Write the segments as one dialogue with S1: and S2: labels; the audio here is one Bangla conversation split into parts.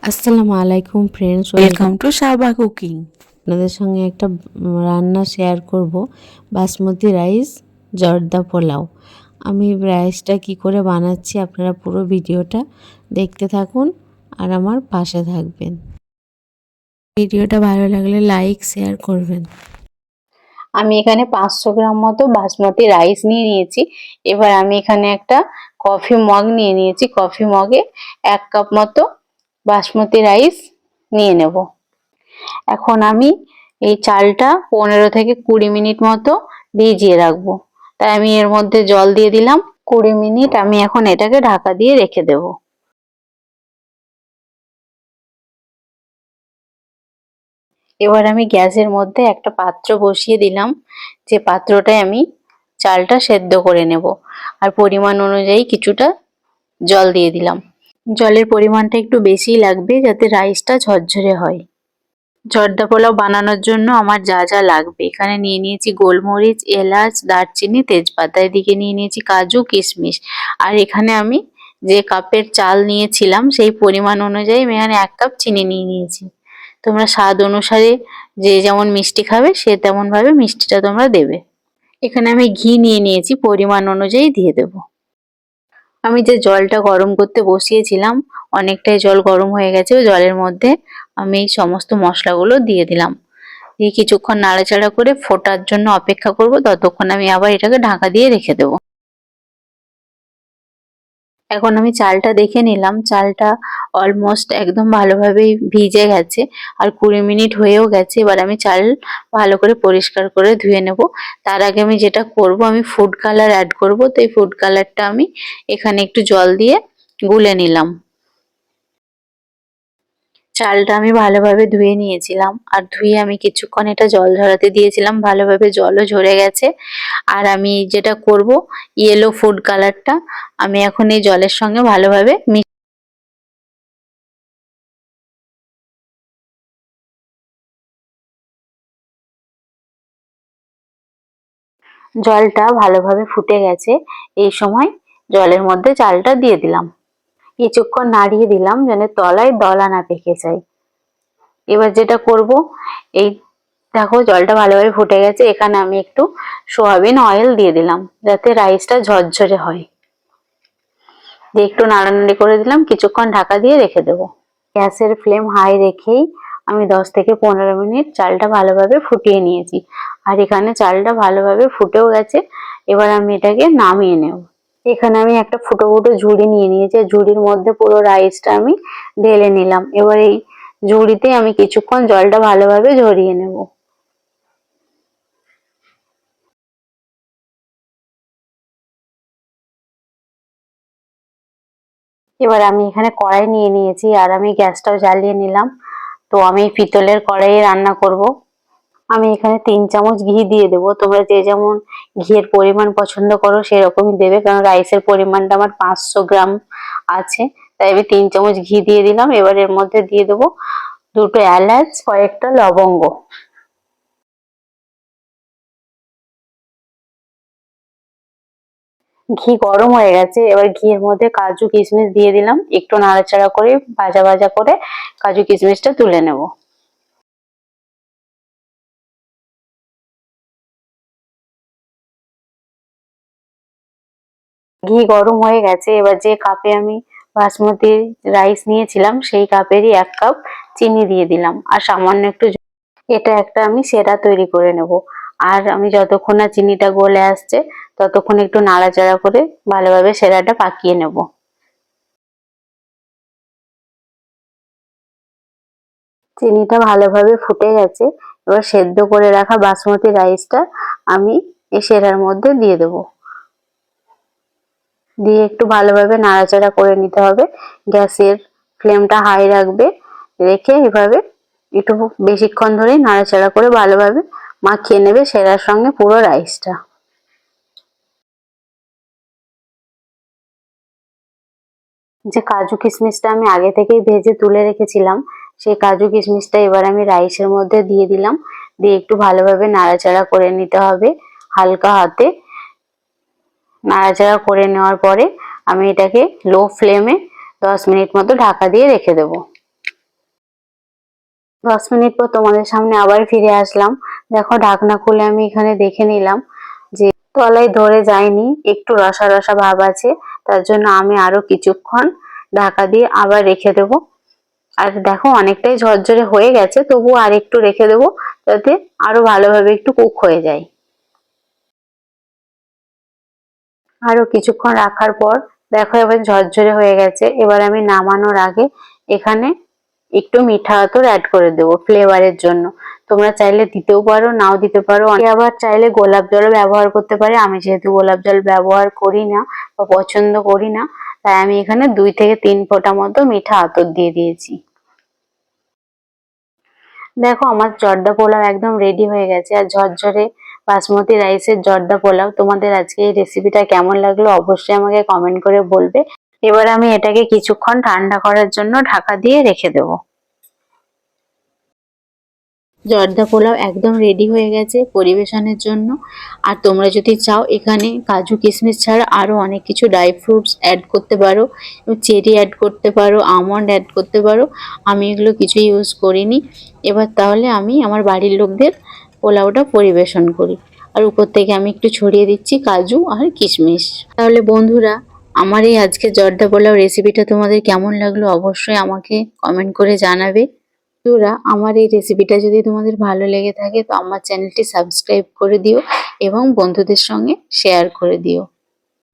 S1: আসসালামু আলাইকুম friends,
S2: welcome to Saba cooking.
S1: আপনাদের সঙ্গে একটা রান্না শেয়ার করব, বাসমতি রাইস জর্দা পোলাও। আমি রাইসটা কি করে বানাচ্ছি আপনারা পুরো ভিডিওটা দেখতে থাকুন আর আমার পাশে থাকবেন। ভিডিওটা ভালো লাগলে লাইক শেয়ার করবেন।
S3: আমি এখানে 500 গ্রাম মতো বাসমতি রাইস নিয়ে নিয়েছি। এবার আমি এখানে একটা কফি মগ নিয়ে নিয়েছি। কফি মগে 1 কাপ মতো বাসমতি রাইস নিয়ে নেব। এখন আমি এই চালটা 15 থেকে 20 মিনিট মতো ভিজিয়ে রাখবো। তাই আমি এর মধ্যে জল দিয়ে দিলাম। 20 মিনিট আমি এখন এটাকে ঢাকা দিয়ে রেখে দেব। এবার আমি গ্যাসের মধ্যে একটা পাত্র বসিয়ে দিলাম, যে পাত্রটায় আমি চালটা সেদ্ধ করে নেব। আর পরিমাণ অনুযায়ী কিছুটা জল দিয়ে দিলাম। জলের পরিমাণটা একটু বেশিই লাগবে যাতে রাইসটা ঝরঝরে হয়। জর্দা পোলাও বানানোর জন্য আমার যা যা লাগবে, এখানে নিয়ে নিয়েছি গোলমরিচ, এলাচ, দারচিনি, তেজপাতা, এদিকে নিয়ে নিয়েছি কাজু, কিশমিশ। আর এখানে আমি যে কাপের চাল নিয়েছিলাম সেই পরিমাণ অনুযায়ী আমি এখানে 1 কাপ চিনি নিয়ে নিয়েছি। তোমরা স্বাদ অনুসারে যে যেমন মিষ্টি খাবে সে তেমন ভাবে মিষ্টিটা তোমরা দেবে। এখানে আমি ঘি নিয়ে নিয়েছি, পরিমাণ অনুযায়ী দিয়ে দেব। আমি যে জলটা গরম করতে বসিয়েছিলাম, অনেকটাই জল গরম হয়ে গেছে। জলের মধ্যে আমি এই সমস্ত মশলাগুলো দিয়ে দিলাম। দিয়ে কিছুক্ষণ নাড়াচাড়া করে ফোটার জন্য অপেক্ষা করব। ততক্ষণ আমি আবার এটাকে ঢাকা দিয়ে রেখে দেব। এখন আমি চালটা দেখে নিলাম, চালটা অলমোস্ট একদম ভালোভাবেই ভিজে গেছে আর 20 মিনিট হয়েও গেছে। এবার আমি চাল ভালো করে পরিষ্কার করে ধুয়ে নেব। তার আগে আমি যেটা করব, আমি ফুড কালার অ্যাড করব। তো এই ফুড কালারটা আমি এখানে একটু জল দিয়ে গুলে নিলাম। চালটা আমি ভালোভাবে ধুয়ে নিয়েছিলাম, আর ধুয়ে আমি কিছুক্ষণ এটা জল ঝরাতে দিয়েছিলাম। ভালোভাবে জলও ঝরে গেছে। আর আমি যেটা করব, ইয়েলো ফুড কালারটা আমি এখন এই জলের সঙ্গে ভালোভাবে জলটা ভালোভাবে ফুটে গেছে। এই সময় জলের মধ্যে চালটা দিয়ে দিলাম। কিছুক্ষণ নাড়িয়ে দিলাম যেন তলায় দলা না পেকে যায়। এবার যেটা করব, এই দেখো জলটা ভালোভাবে ফুটে গেছে। এখানে আমি একটু সয়াবিন অয়েল দিয়ে দিলাম যাতে রাইসটা ঝরঝরে হয়। দিয়ে একটু নাড়ানাড়ি করে দিলাম। কিছুক্ষণ ঢাকা দিয়ে রেখে দেবো। গ্যাসের ফ্লেম হাই রেখেই আমি 10 থেকে 15 মিনিট চালটা ভালোভাবে ফুটিয়ে নিয়েছি। আর এখানে চালটা ভালোভাবে ফুটেও গেছে। এবার আমি এটাকে নামিয়ে নেব। এখানে আমি একটা ফুটো ফুটো ঝুড়ি নিয়ে নিয়েছি। ঝুড়ির মধ্যে পুরো রাইসটা আমি ঢেলে নিলাম। এবার এই ঝুড়িতে আমি কিছুক্ষণ জলটা ভালোভাবে ঝরিয়ে নেব। এবার আমি এখানে কড়াই নিয়ে নিয়েছি আর আমি গ্যাসটাও জ্বালিয়ে নিলাম। তো আমি পিতলের কড়াইয়ে রান্না করব। আমি এখানে 3 চামচ ঘি দিয়ে দেবো। তোমরা যে যেমন ঘিয়ের পরিমাণ পছন্দ করো সেরকমই দেবে, কারণ রাইসের পরিমাণটা আমার 500 গ্রাম আছে। তাই আমি 3 চামচ ঘি দিয়ে দিলাম। এবার এর মধ্যে দিয়ে দেবো 2টো এলাচ, কয়েকটা লবঙ্গ। ঘি গরম হয়ে গেছে। এবার ঘিয়ের মধ্যে কাজু কিশমিশ দিয়ে দিলাম। একটু নাড়াচাড়া করে ভাজা ভাজা করে কাজু কিশমিশটা তুলে নেব। ঘি গরম হয়ে গেছে। এবার যে কাপে আমি বাসমতি রাইস নিয়েছিলাম সেই কাপেরই 1 কাপ চিনি দিয়ে দিলাম আর সামান্য একটু। এটা একটা আমি সেরা তৈরি করে নেব। আর আমি যতক্ষণ না চিনিটা গলে আসছে ততক্ষণ একটু নাড়াচাড়া করে ভালোভাবে সেরাটা পাকিয়ে নেব। চিনিটা ভালোভাবে ফুটে গেছে। এবার সেদ্ধ করে রাখা বাসমতি রাইসটা আমি এই সেরার মধ্যে দিয়ে দেব। দিয়ে একটু ভালোভাবে নাড়াচাড়া করে নিতে হবে। গ্যাসের ফ্লেমটা হাই রাখবে, রেখে এভাবে একটু বেশিক্ষণ ধরে নাড়াচাড়া করে ভালোভাবে মাখিয়ে নেবে সেরার সঙ্গে পুরো রাইসটা। যে কাজু কিশমিশটা আমি আগে থেকেই ভেজে তুলে রেখেছিলাম, সেই কাজু কিশমিশটা এবার আমি রাইসের মধ্যে দিয়ে দিলাম। দিয়ে একটু ভালোভাবে নাড়াচাড়া করে নিতে হবে হালকা হাতে। নাড়াচাড়া করে নেওয়ার পরে আমি এটাকে লো ফ্লেমে 10 মিনিট মতো ঢাকা দিয়ে রেখে দেবো। 10 মিনিট পর তোমাদের সামনে আবার ফিরে আসলাম। দেখো ঢাকনা খুলে আমি এখানে দেখে নিলাম যে তলায় ধরে যায়নি, একটু রসা রসা ভাব আছে। তার জন্য আমি আরো কিছুক্ষণ ঢাকা দিয়ে আবার রেখে দেবো। আর দেখো অনেকটাই ঝরঝরে হয়ে গেছে, তবু আর একটু রেখে দেবো যাতে আরো ভালোভাবে একটু কুক হয়ে যায়। আরো কিছুক্ষণ রাখার পর দেখো এবার ঝরঝরে হয়ে গেছে। এবার আমি নামানোর আগে এখানে একটু মিঠা আতর অ্যাড করে দেবো ফ্লেভারের জন্য। তোমরা চাইলে দিতেও পারো, নাও দিতে পারো। অনেকে আবার চাইলে গোলাপ জলও ব্যবহার করতে পারে। আমি যেহেতু গোলাপ জল ব্যবহার করি না বা পছন্দ করি না, তাই আমি এখানে 2 থেকে 3 ফোঁটা মতো মিঠা আতর দিয়ে দিয়েছি। দেখো আমার জর্দা পোলাও একদম রেডি হয়ে গেছে। আর ঝরঝরে বাসমতি রাইসের জর্দা পোলাও। তোমাদের আজকে এই রেসিপিটা কেমন লাগলো অবশ্যই আমাকে কমেন্ট করে বলবে। এবার আমি এটাকে কিছুক্ষণ ঠান্ডা করার জন্য ঢাকা দিয়ে রেখে দেবো। জর্দা পোলাও একদম রেডি হয়ে গেছে পরিবেশনের জন্য। আর তোমরা যদি চাও এখানে কাজু কিশমিশ ছাড়া আরো অনেক কিছু ড্রাই ফ্রুটস অ্যাড করতে পারো, চেরি অ্যাড করতে পারো, আমন্ড অ্যাড করতে পারো। আমি এগুলো কিছু ইউজ করিনি। এবার তাহলে আমি আমার বাড়ির লোকদের পোলাওটা পরিবেশন করি। আর উপর থেকে আমি একটু ছড়িয়ে দিচ্ছি কাজু আর কিশমিশ। তাহলে বন্ধুরা, আমার এই আজকে জর্দা পোলাও রেসিপিটা তোমাদের কেমন লাগলো অবশ্যই আমাকে কমেন্ট করে জানাবে। বন্ধুরা, আমার এই রেসিপিটা যদি তোমাদের ভালো লেগে থাকে তো আমার চ্যানেলটি সাবস্ক্রাইব করে দিও এবং বন্ধুদের সঙ্গে শেয়ার করে দিও।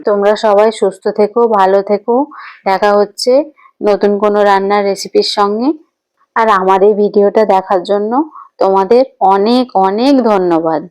S3: তোমরা সবাই সুস্থ থেকো, ভালো থেকো। দেখা হচ্ছে নতুন কোনো রান্নার রেসিপির সঙ্গে। আর আমার এই ভিডিওটা দেখার জন্য তোমাদের অনেক অনেক ধন্যবাদ।